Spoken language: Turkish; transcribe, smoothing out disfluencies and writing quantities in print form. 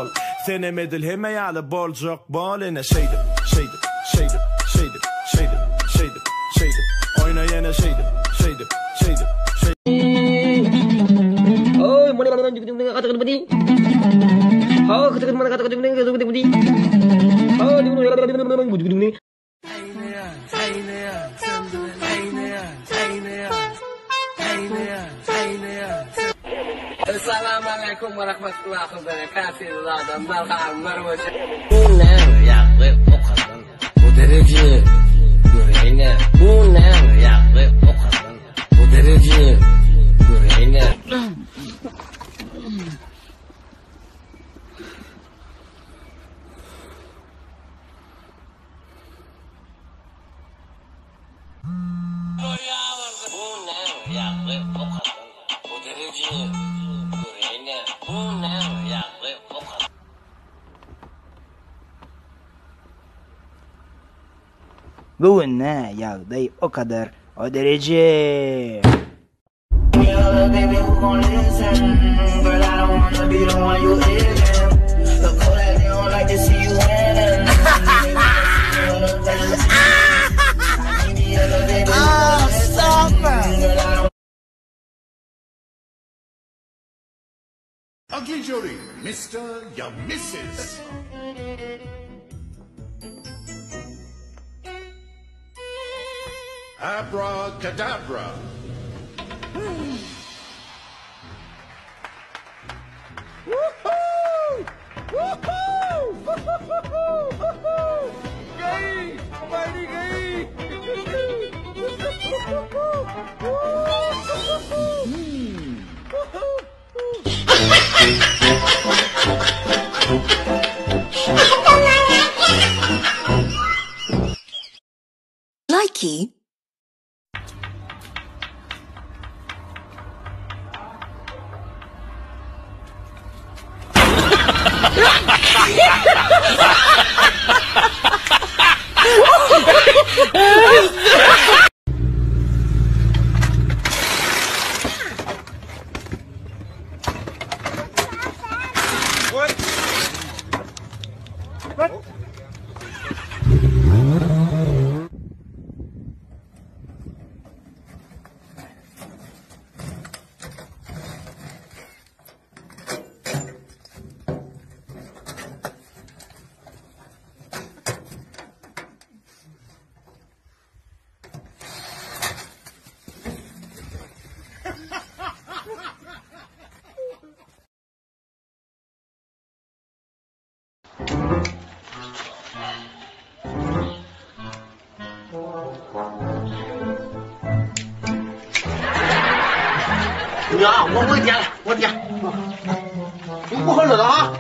bal. Senemedil hemeyale bol çok bal. Ene şeydir, şeydir, şeydir, şeydir, şeydir, şeydir, şeydir. Oyna yine şeydir, şeydir, şeydir, şeydir. Ôi, mau đi mana kata kata budi. Oh, kata mana kata kata budi. Oh, di mana budi. Assalamualaikum warahmatullahi wabarakatuh. Bu ne yaptı o kadın? Bu derece göreyne. Bu ne yaptı o kadın? Bu derece göreyne. Bu ne yağdı o kadar o derece. Ugly Jory, Mr. Ya Mrs. Abracadabra. Woohoo! Woohoo! Woohoo! Gay! Mighty gay! Likey. Ya, 我点，你不喝热的啊？